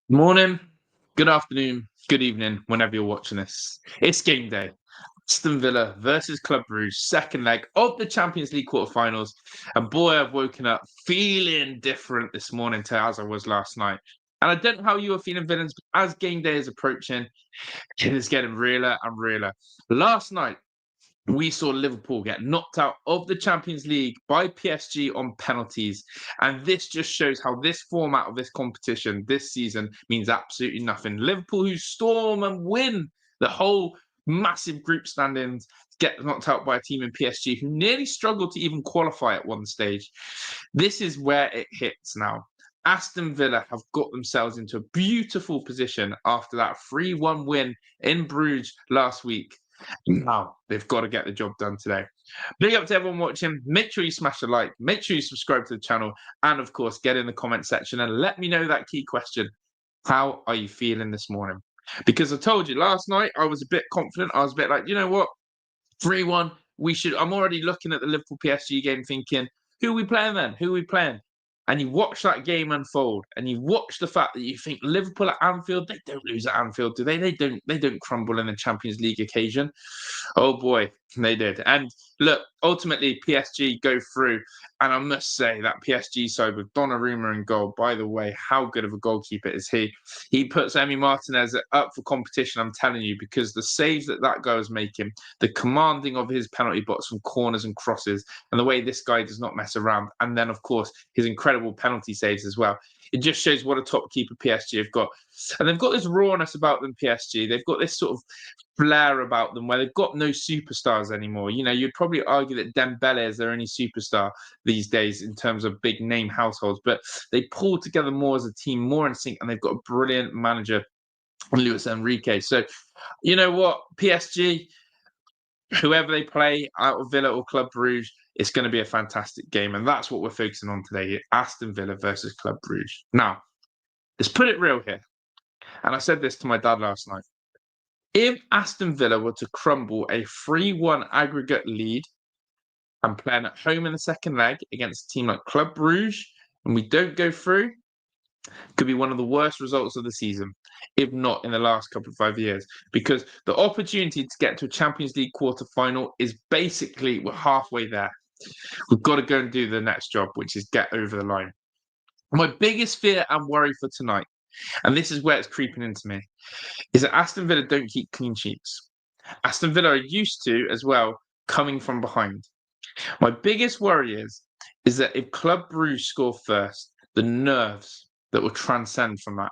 Morning, good afternoon, good evening, whenever you're watching this. It's game day. Aston Villa versus Club Brugge, second leg of the Champions League quarterfinals. And boy, I've woken up feeling different this morning to as I was last night. And I don't know how you are feeling, villains, but as game day is approaching, it is getting realer and realer. Last night, we saw Liverpool get knocked out of the Champions League by PSG on penalties. And this just shows how this format of this competition this season means absolutely nothing. Liverpool, who storm and win the whole massive group standings, get knocked out by a team in PSG who nearly struggled to even qualify at one stage. This is where it hits now. Aston Villa have got themselves into a beautiful position after that 3-1 win in Bruges last week. Now they've got to get the job done today. Big up to everyone watching. Make sure you smash a like, make sure you subscribe to the channel, and of course, get in the comment section and let me know that key question. How are you feeling this morning? Because I told you last night I was a bit confident. I was a bit like, you know what? 3-1. We should. I'm already looking at the Liverpool PSG game thinking, who are we playing then? Who are we playing? And you watch that game unfold, and you watch the fact that you think Liverpool at Anfield, they don't lose at Anfield, do they? They don't crumble in the Champions League occasion. Oh boy, they did. And look, ultimately PSG go through, and I must say that PSG side with Donnarumma in goal. By the way, how good of a goalkeeper is he? He puts Emi Martinez up for competition. I'm telling you, because the saves that guy was making, the commanding of his penalty box from corners and crosses, and the way this guy does not mess around, and then of course his incredible penalty saves as well. It just shows what a top keeper PSG have got, and they've got this rawness about them. PSG, they've got this sort of flair about them where they've got no superstars anymore. You know, you'd probably argue that Dembele is their only superstar these days in terms of big name households, but they pull together more as a team, more in sync, and they've got a brilliant manager, Luis Enrique. So, you know what, PSG, whoever they play out of Villa or Club Brugge, it's going to be a fantastic game. And that's what we're focusing on today, Aston Villa versus Club Brugge. Now, let's put it real here. And I said this to my dad last night. If Aston Villa were to crumble a 3-1 aggregate lead and playing at home in the second leg against a team like Club Brugge, and we don't go through, could be one of the worst results of the season, if not in the last couple of 5 years, because the opportunity to get to a Champions League quarter final is basically we're halfway there. We've got to go and do the next job, which is get over the line. My biggest fear and worry for tonight, and this is where it's creeping into me, is that Aston Villa don't keep clean sheets. Aston Villa are used to, as well, coming from behind. My biggest worry is that if Club Brugge score first, the nerves that will transcend from that,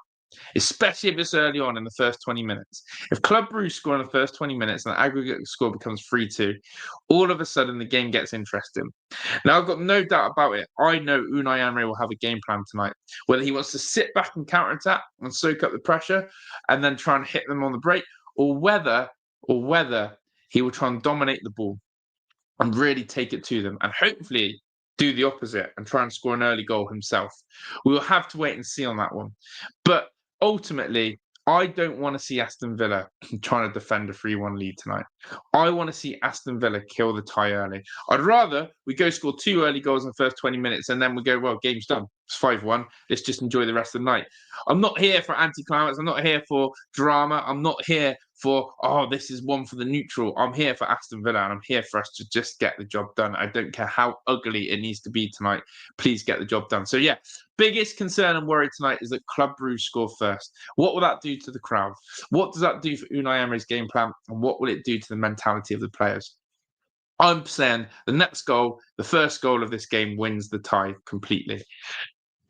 especially if it's early on in the first 20 minutes. If Club Brugge score in the first 20 minutes and the aggregate score becomes 3-2, all of a sudden the game gets interesting. Now, I've got no doubt about it. I know Unai Emery will have a game plan tonight, whether he wants to sit back and counter-attack and soak up the pressure and then try and hit them on the break, or whether he will try and dominate the ball and really take it to them and hopefully do the opposite and try and score an early goal himself. We will have to wait and see on that one. But ultimately, I don't want to see Aston Villa trying to defend a 3-1 lead tonight. I want to see Aston Villa kill the tie early. I'd rather we go score 2 early goals in the first 20 minutes and then we go, well, game's done. It's 5-1. Let's just enjoy the rest of the night. I'm not here for anti-climax. I'm not here for drama. I'm not here for, oh, this is one for the neutral. I'm here for Aston Villa and I'm here for us to just get the job done. I don't care how ugly it needs to be tonight. Please get the job done. So, yeah, biggest concern and worry tonight is that Club Brugge score first. What will that do to the crowd? What does that do for Unai Emery's game plan? And what will it do to the mentality of the players? I'm saying the next goal, the first goal of this game, wins the tie completely.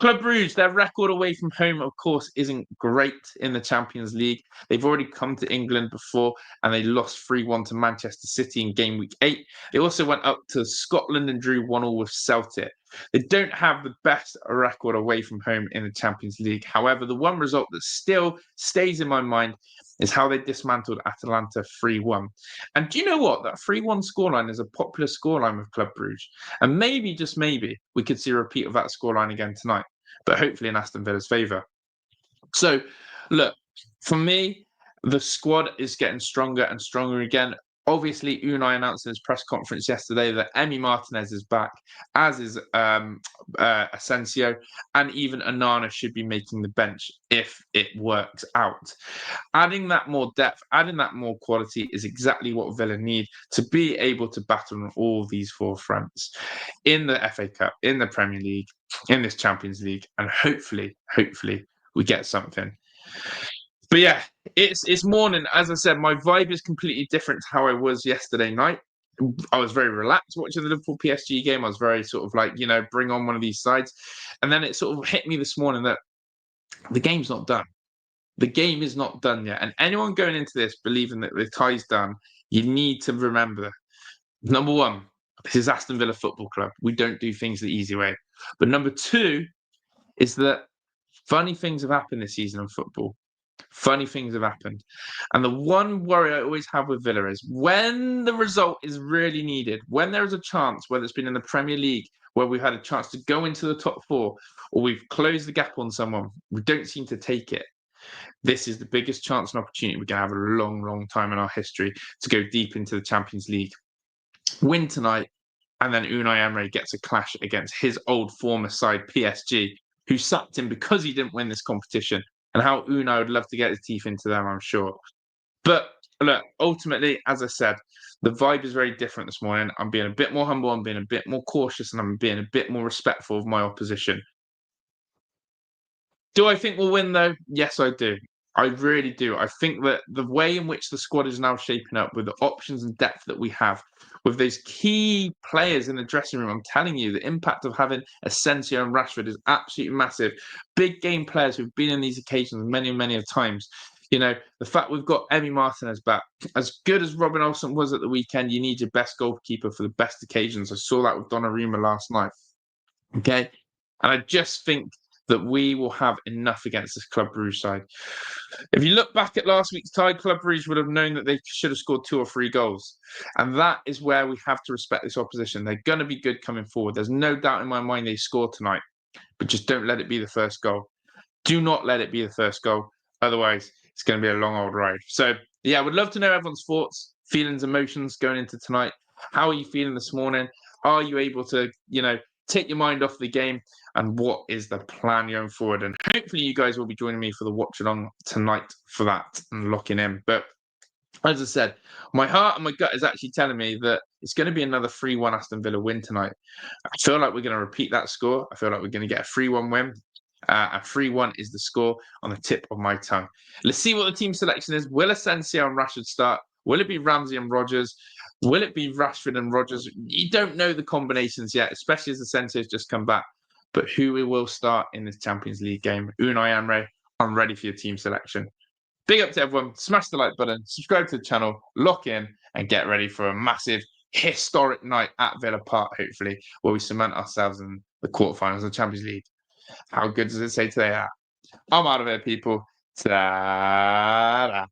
Club Brugge, their record away from home, of course, isn't great in the Champions League. They've already come to England before and they lost 3-1 to Manchester City in game week 8. They also went up to Scotland and drew 1-1 with Celtic. They don't have the best record away from home in the Champions League. However, the one result that still stays in my mind is how they dismantled Atalanta 3-1. And do you know what? That 3-1 scoreline is a popular scoreline with Club Brugge. And maybe, just maybe, we could see a repeat of that scoreline again tonight, but hopefully in Aston Villa's favour. So, look, for me, the squad is getting stronger and stronger again. Obviously, Unai announced in his press conference yesterday that Emi Martinez is back, as is Asensio, and even Onana should be making the bench if it works out. Adding that more depth, adding that more quality is exactly what Villa need to be able to battle on all these four fronts in the FA Cup, in the Premier League, in this Champions League, and hopefully, we get something. But yeah, it's morning. As I said, my vibe is completely different to how I was yesterday night. I was very relaxed watching the Liverpool PSG game. I was very sort of like, bring on one of these sides. And then it sort of hit me this morning that the game's not done. The game is not done yet. And anyone going into this believing that the tie's done, you need to remember, number one, this is Aston Villa Football Club. We don't do things the easy way. But number two is that funny things have happened this season in football. Funny things have happened. And the one worry I always have with Villa is when the result is really needed, when there is a chance, whether it's been in the Premier League, where we've had a chance to go into the top four, or we've closed the gap on someone, we don't seem to take it. This is the biggest chance and opportunity we're going to have a long, long time in our history to go deep into the Champions League. Win tonight, and then Unai Emery gets a clash against his old former side, PSG, who sacked him because he didn't win this competition. And how Unai would love to get his teeth into them, I'm sure. But look, ultimately, as I said, the vibe is very different this morning. I'm being a bit more humble, I'm being a bit more cautious, and I'm being a bit more respectful of my opposition. Do I think we'll win, though? Yes, I do. I really do. I think that the way in which the squad is now shaping up, with the options and depth that we have, with those key players in the dressing room, I'm telling you, the impact of having Asensio and Rashford is absolutely massive. Big game players who've been in these occasions many, many of times. The fact we've got Emi Martinez back, as good as Robin Olsen was at the weekend, you need your best goalkeeper for the best occasions. I saw that with Donnarumma last night. Okay. And I just think that we will have enough against this Club Brugge side. If you look back at last week's tie, Club Brugge would have known that they should have scored 2 or 3 goals. And that is where we have to respect this opposition. They're going to be good coming forward. There's no doubt in my mind they score tonight. But just don't let it be the first goal. Do not let it be the first goal. Otherwise, it's going to be a long old ride. So, yeah, I would love to know everyone's thoughts, feelings, emotions going into tonight. How are you feeling this morning? Are you able to, take your mind off the game? And what is the plan going forward? And hopefully you guys will be joining me for the watch along tonight for that and locking in. But as I said, my heart and my gut is actually telling me that it's going to be another 3-1 Aston Villa win tonight. I feel like we're going to repeat that score. I feel like we're going to get a 3-1 win. And 3-1 is the score on the tip of my tongue. Let's see what the team selection is. Will Asensio and Rashford start? Will it be Ramsey and Rodgers? Will it be Rashford and Rodgers? You don't know the combinations yet, especially as Asensio's just come back. But who will start in this Champions League game? Unai Emery, I'm ready for your team selection. Big up to everyone. Smash the like button, subscribe to the channel, lock in, and get ready for a massive, historic night at Villa Park, hopefully, where we cement ourselves in the quarterfinals of the Champions League. How good does it say today? I'm out of here, people. Ta-da.